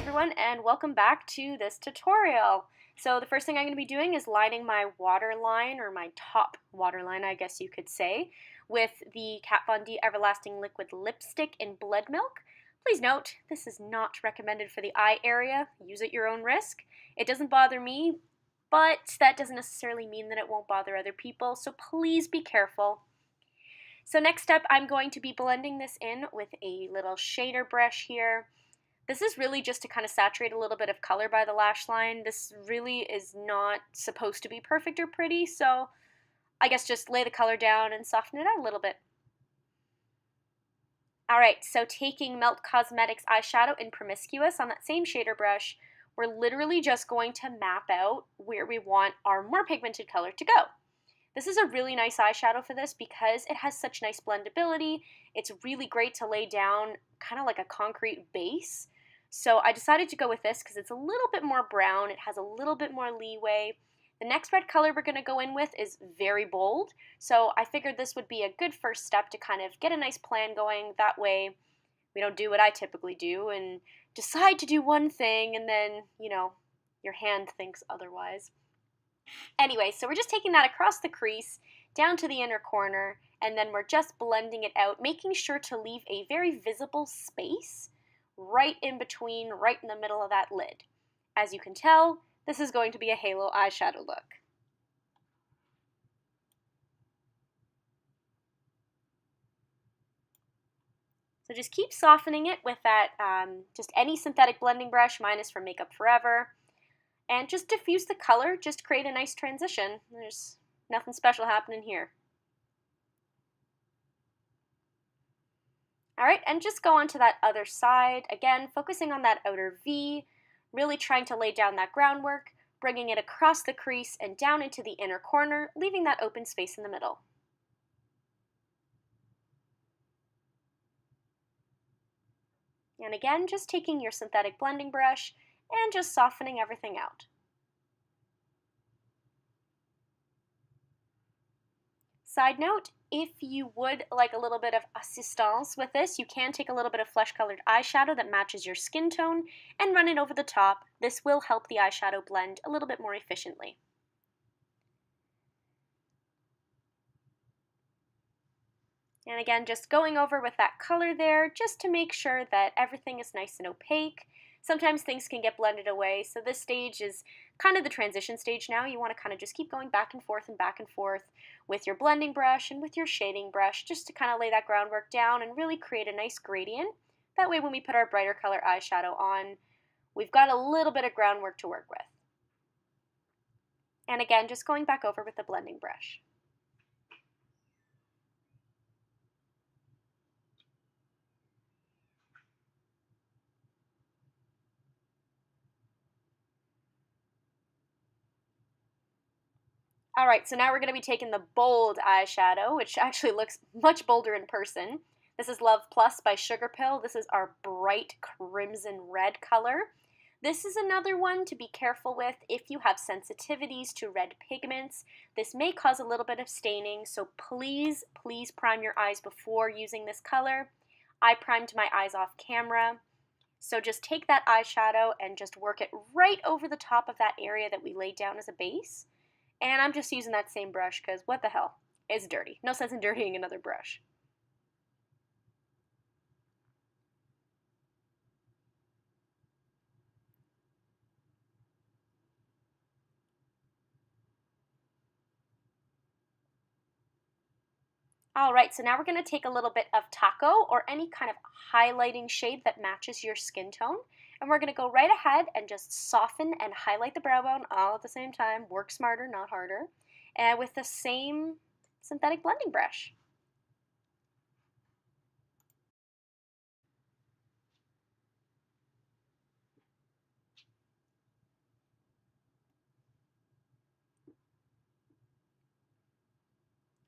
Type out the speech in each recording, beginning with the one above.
everyone, and welcome back to this tutorial. So the first thing I'm going to be doing is lining my waterline, or my top waterline I guess you could say, with the Kat Von D Everlasting Liquid Lipstick in Bloodmilk. Please note, this is not recommended for the eye area. Use at your own risk. It doesn't bother me, but that doesn't necessarily mean that it won't bother other people, so please be careful. So next up, I'm going to be blending this in with a little shader brush here. This is really just to kind of saturate a little bit of color by the lash line. This really is not supposed to be perfect or pretty, so I guess just lay the color down and soften it out a little bit. Alright, so taking Melt Cosmetics eyeshadow in Promiscuous on that same shader brush, we're literally just going to map out where we want our more pigmented color to go. This is a really nice eyeshadow for this because it has such nice blendability. It's really great to lay down kind of like a concrete base. So I decided to go with this because it's a little bit more brown. It has a little bit more leeway. The next red color we're going to go in with is very bold. So I figured this would be a good first step to kind of get a nice plan going. That way we don't do what I typically do and decide to do one thing and then, you know, your hand thinks otherwise. Anyway, so we're just taking that across the crease, down to the inner corner, and then we're just blending it out, making sure to leave a very visible space right in between, right in the middle of that lid. As you can tell, this is going to be a halo eyeshadow look. So just keep softening it with that, just any synthetic blending brush. Mine is from Makeup Forever. And just diffuse the color, just create a nice transition. There's nothing special happening here. Alright, and just go on to that other side. Again, focusing on that outer V, really trying to lay down that groundwork, bringing it across the crease and down into the inner corner, leaving that open space in the middle. And again, just taking your synthetic blending brush and just softening everything out. Side note, if you would like a little bit of assistance with this, you can take a little bit of flesh-colored eyeshadow that matches your skin tone and run it over the top. This will help the eyeshadow blend a little bit more efficiently. And again, just going over with that color there, just to make sure that everything is nice and opaque. Sometimes things can get blended away, so this stage is kind of the transition stage now. You want to kind of just keep going back and forth with your blending brush and with your shading brush, just to kind of lay that groundwork down and really create a nice gradient. That way when we put our brighter color eyeshadow on, we've got a little bit of groundwork to work with. And again, just going back over with the blending brush. Alright, so now we're going to be taking the bold eyeshadow, which actually looks much bolder in person. This is Love Plus by Sugarpill. This is our bright crimson red color. This is another one to be careful with if you have sensitivities to red pigments. This may cause a little bit of staining, so please, please prime your eyes before using this color. I primed my eyes off camera. So just take that eyeshadow and just work it right over the top of that area that we laid down as a base. And I'm just using that same brush because what the hell? It's dirty. No sense in dirtying another brush. Alright, so now we're going to take a little bit of Tako or any kind of highlighting shade that matches your skin tone. And we're going to go right ahead and just soften and highlight the brow bone all at the same time. Work smarter, not harder. And with the same synthetic blending brush.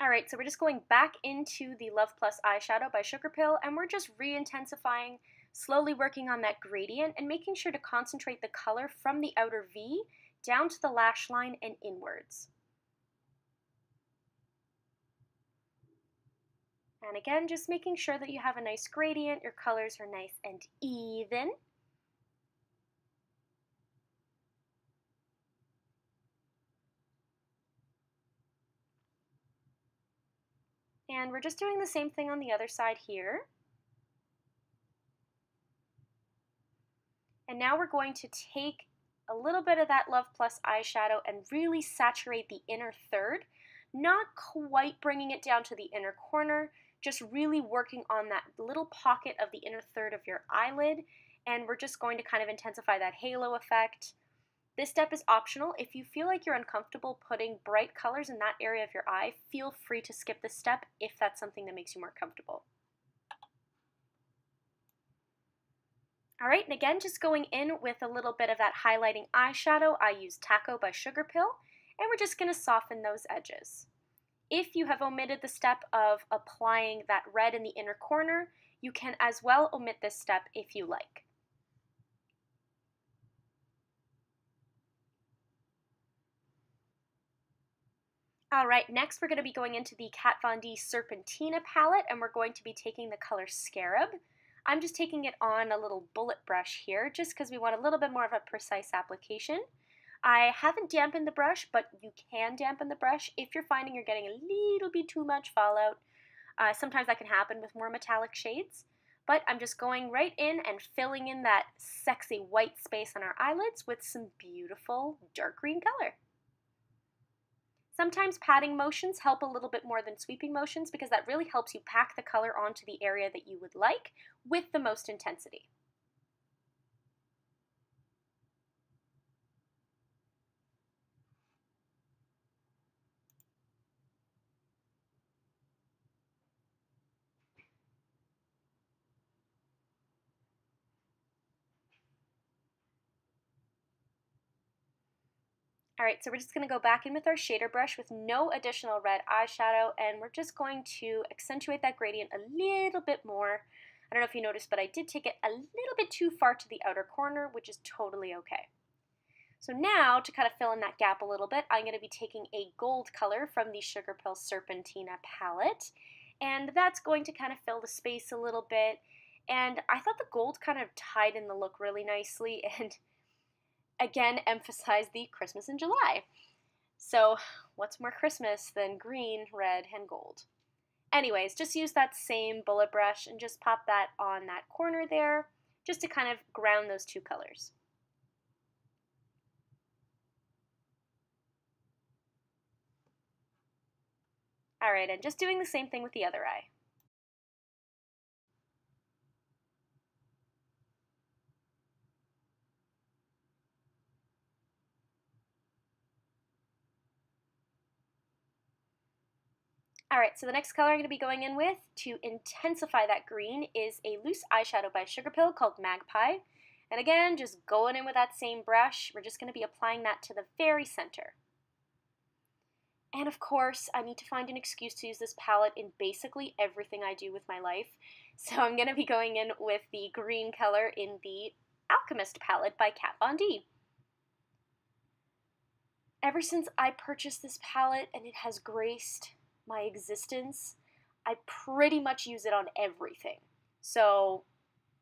Alright, so we're just going back into the Love Plus eyeshadow by Sugarpill, and we're just re-intensifying, slowly working on that gradient and making sure to concentrate the color from the outer V down to the lash line and inwards. And again, just making sure that you have a nice gradient, your colors are nice and even. And we're just doing the same thing on the other side here. And now we're going to take a little bit of that Love Plus eyeshadow and really saturate the inner third, not quite bringing it down to the inner corner, just really working on that little pocket of the inner third of your eyelid, and we're just going to kind of intensify that halo effect. This step is optional. If you feel like you're uncomfortable putting bright colors in that area of your eye, feel free to skip this step if that's something that makes you more comfortable. All right, and again, just going in with a little bit of that highlighting eyeshadow, I use Tako by Sugarpill, and we're just going to soften those edges. If you have omitted the step of applying that red in the inner corner, you can as well omit this step if you like. All right, next we're going to be going into the Kat Von D Serpentina palette, and we're going to be taking the color Scarab. I'm just taking it on a little bullet brush here, just because we want a little bit more of a precise application. I haven't dampened the brush, but you can dampen the brush if you're finding you're getting a little bit too much fallout. Sometimes that can happen with more metallic shades, but I'm just going right in and filling in that sexy white space on our eyelids with some beautiful dark green color. Sometimes patting motions help a little bit more than sweeping motions because that really helps you pack the color onto the area that you would like with the most intensity. Alright, so we're just going to go back in with our shader brush with no additional red eyeshadow, and we're just going to accentuate that gradient a little bit more. I don't know if you noticed, but I did take it a little bit too far to the outer corner, which is totally okay. So now, to kind of fill in that gap a little bit, I'm going to be taking a gold color from the Sugarpill Serpentina palette, and that's going to kind of fill the space a little bit. And I thought the gold kind of tied in the look really nicely, and again, emphasize the Christmas in July. So what's more Christmas than green, red, and gold? Anyways, just use that same bullet brush and just pop that on that corner there, just to kind of ground those two colors. Alright, and just doing the same thing with the other eye. Alright, so the next color I'm going to be going in with to intensify that green is a loose eyeshadow by Sugarpill called Magpie. And again, just going in with that same brush, we're just going to be applying that to the very center. And of course, I need to find an excuse to use this palette in basically everything I do with my life. So I'm going to be going in with the green color in the Alchemist palette by Kat Von D. Ever since I purchased this palette and it has graced my existence, I pretty much use it on everything. So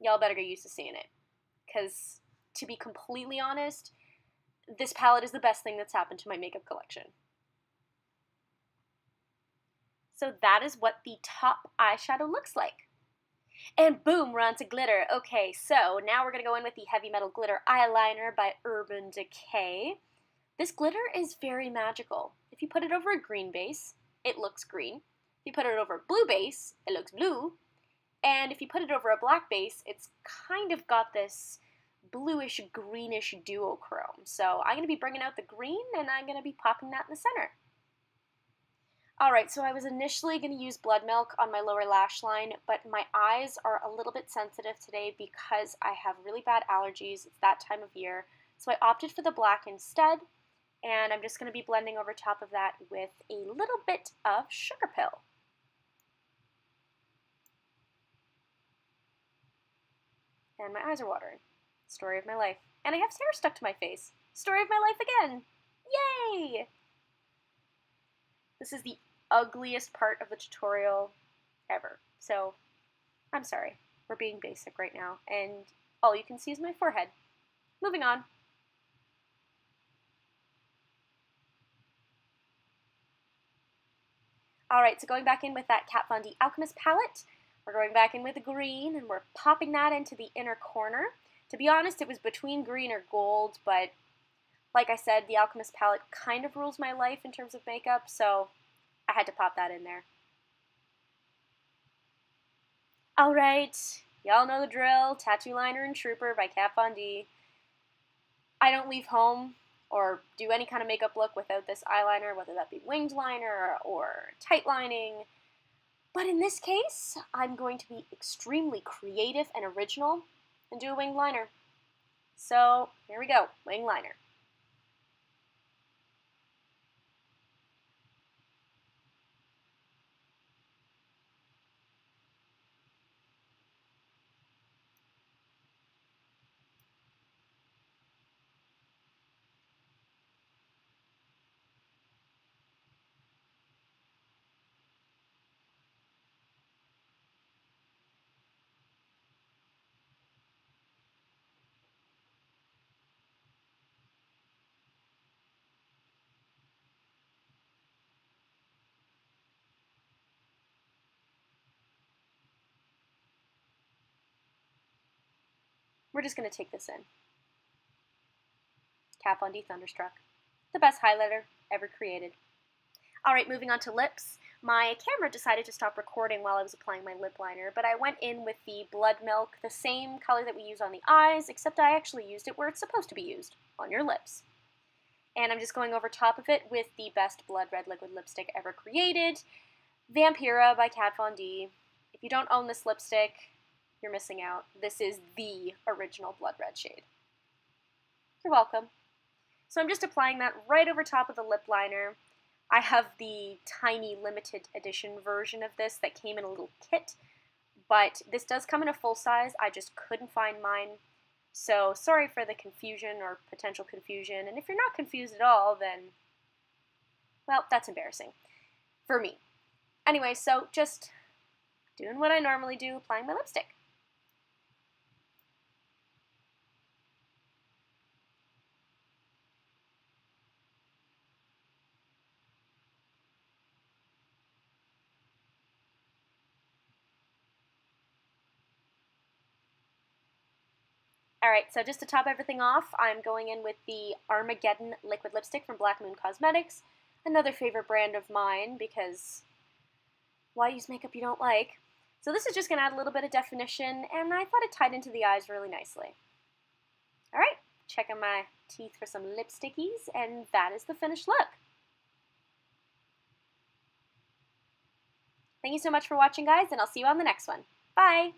y'all better get used to seeing it. Because to be completely honest, this palette is the best thing that's happened to my makeup collection. So that is what the top eyeshadow looks like. And boom, we're on to glitter. Okay, so now we're going to go in with the Heavy Metal Glitter Eyeliner by Urban Decay. This glitter is very magical. If you put it over a green base, it looks green. If you put it over a blue base, it looks blue. And if you put it over a black base, it's kind of got this bluish, greenish duochrome. So I'm going to be bringing out the green, and I'm going to be popping that in the center. Alright, so I was initially going to use Bloodmilk on my lower lash line, but my eyes are a little bit sensitive today because I have really bad allergies. It's that time of year. So I opted for the black instead. And I'm just going to be blending over top of that with a little bit of Sugarpill. And my eyes are watering. Story of my life. And I have hair stuck to my face. Story of my life again. Yay! This is the ugliest part of the tutorial ever. So, I'm sorry. We're being basic right now. And all you can see is my forehead. Moving on. Alright, so going back in with that Kat Von D Alchemist palette, we're going back in with the green, and we're popping that into the inner corner. To be honest, it was between green or gold, but like I said, the Alchemist palette kind of rules my life in terms of makeup, so I had to pop that in there. Alright, y'all know the drill, Tattoo Liner and Trooper by Kat Von D. I don't leave home or do any kind of makeup look without this eyeliner, whether that be winged liner or tight lining. But in this case, I'm going to be extremely creative and original and do a winged liner. So here we go, winged liner. We're just going to take this in. Kat Von D Thunderstruck. The best highlighter ever created. Alright, moving on to lips. My camera decided to stop recording while I was applying my lip liner, but I went in with the Bloodmilk, the same color that we use on the eyes, except I actually used it where it's supposed to be used, on your lips. And I'm just going over top of it with the best blood red liquid lipstick ever created, VAMPIRA by Kat Von D. If you don't own this lipstick, you're missing out. This is the original blood red shade. You're welcome. So I'm just applying that right over top of the lip liner. I have the tiny limited edition version of this that came in a little kit, but this does come in a full size. I just couldn't find mine. So sorry for the confusion or potential confusion, and if you're not confused at all, then, well, that's embarrassing. For me. Anyway, so just doing what I normally do, applying my lipstick. Alright, so just to top everything off, I'm going in with the Armageddon liquid lipstick from Black Moon Cosmetics, another favorite brand of mine because why use makeup you don't like? So this is just going to add a little bit of definition, and I thought it tied into the eyes really nicely. Alright, checking my teeth for some lipstickies, and that is the finished look. Thank you so much for watching, guys, and I'll see you on the next one. Bye!